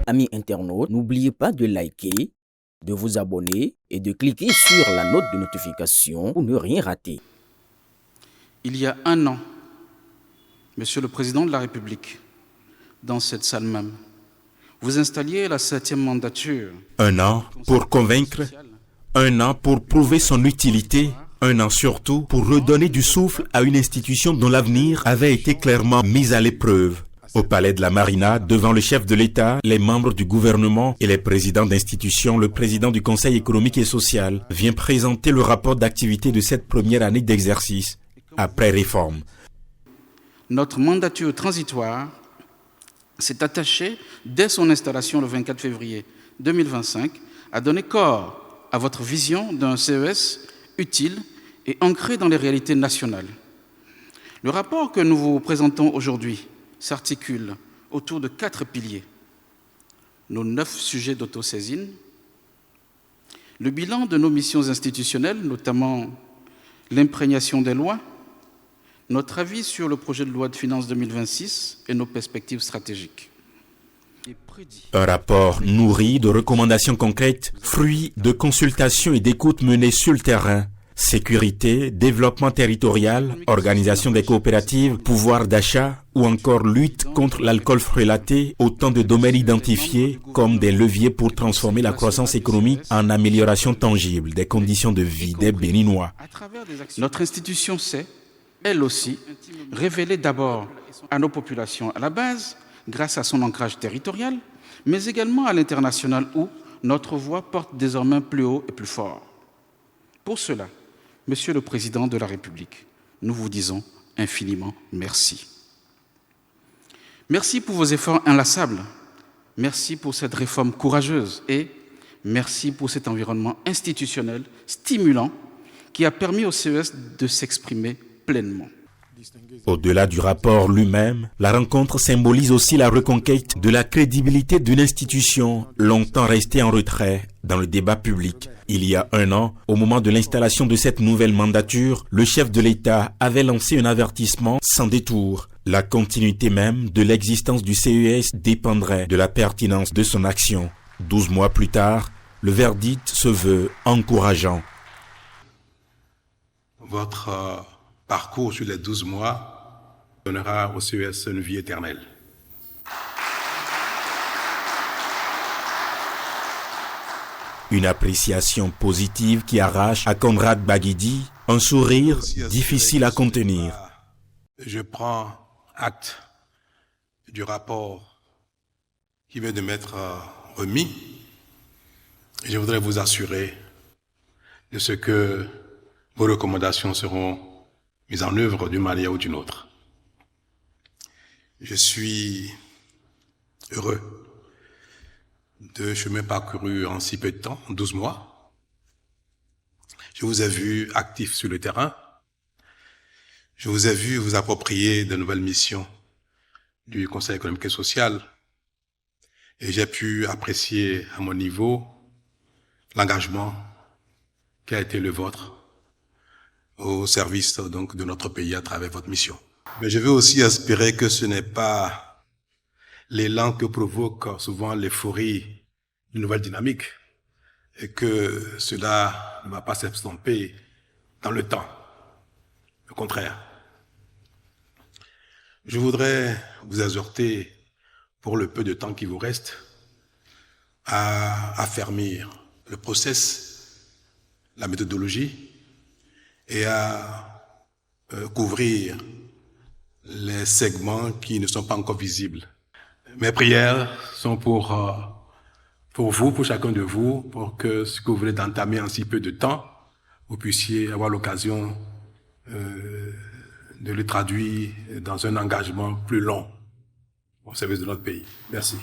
Amis internautes, n'oubliez pas de liker, de vous abonner et de cliquer sur la note de notification pour ne rien rater. Il y a un an, Monsieur le Président de la République, dans cette salle même, vous installiez la 7e mandature. Un an pour convaincre, un an pour prouver son utilité, un an surtout pour redonner du souffle à une institution dont l'avenir avait été clairement mis à l'épreuve. Au palais de la Marina, devant le chef de l'État, les membres du gouvernement et les présidents d'institutions, le président du Conseil économique et social vient présenter le rapport d'activité de cette première année d'exercice, après réforme. Notre mandature transitoire s'est attachée, dès son installation le 24 février 2025, à donner corps à votre vision d'un CES utile et ancré dans les réalités nationales. Le rapport que nous vous présentons aujourd'hui s'articule autour de 4 piliers. Nos 9 sujets d'autosaisine, le bilan de nos missions institutionnelles, notamment l'imprégnation des lois, notre avis sur le projet de loi de finances 2026 et nos perspectives stratégiques. Un rapport nourri de recommandations concrètes, fruit de consultations et d'écoutes menées sur le terrain. Sécurité, développement territorial, organisation des coopératives, pouvoir d'achat ou encore lutte contre l'alcool frelaté, autant de domaines identifiés comme des leviers pour transformer la croissance économique en amélioration tangible des conditions de vie des Béninois. Notre institution s'est, elle aussi, révélée d'abord à nos populations à la base, grâce à son ancrage territorial, mais également à l'international où notre voix porte désormais plus haut et plus fort. Pour cela, Monsieur le Président de la République, nous vous disons infiniment merci. Merci pour vos efforts inlassables, merci pour cette réforme courageuse et merci pour cet environnement institutionnel stimulant qui a permis au CES de s'exprimer pleinement. Au-delà du rapport lui-même, la rencontre symbolise aussi la reconquête de la crédibilité d'une institution longtemps restée en retrait dans le débat public. Il y a un an, au moment de l'installation de cette nouvelle mandature, le chef de l'État avait lancé un avertissement sans détour. La continuité même de l'existence du CES dépendrait de la pertinence de son action. 12 mois plus tard, le verdict se veut encourageant. Votre parcours sur les 12 mois donnera au CES une vie éternelle. Une appréciation positive qui arrache à Conrad Baguidi un sourire difficile à contenir. Je prends acte du rapport qui vient de m'être remis. Je voudrais vous assurer de ce que vos recommandations seront mises en œuvre d'une manière ou d'une autre. Je suis heureux de chemin parcouru en si peu de temps, en 12 mois. Je vous ai vu actif sur le terrain. Je vous ai vu vous approprier de nouvelles missions du Conseil économique et social. Et j'ai pu apprécier à mon niveau l'engagement qui a été le vôtre au service donc de notre pays à travers votre mission. Mais je veux aussi espérer que ce n'est pas l'élan que provoque souvent l'euphorie d'une nouvelle dynamique et que cela ne va pas s'estomper dans le temps. Au contraire. Je voudrais vous exhorter, pour le peu de temps qui vous reste, à affermir le process, la méthodologie et à couvrir les segments qui ne sont pas encore visibles. Mes prières sont pour vous, pour chacun de vous, pour que ce que vous voulez d'entamer en si peu de temps, vous puissiez avoir l'occasion de le traduire dans un engagement plus long au service de notre pays. Merci.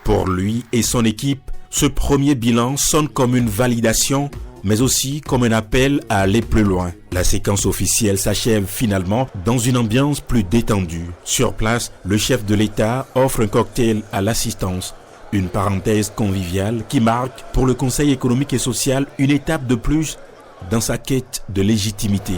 Pour lui et son équipe, ce premier bilan sonne comme une validation, mais aussi comme un appel à aller plus loin. La séquence officielle s'achève finalement dans une ambiance plus détendue. Sur place, le chef de l'État offre un cocktail à l'assistance. Une parenthèse conviviale qui marque pour le Conseil économique et social une étape de plus dans sa quête de légitimité.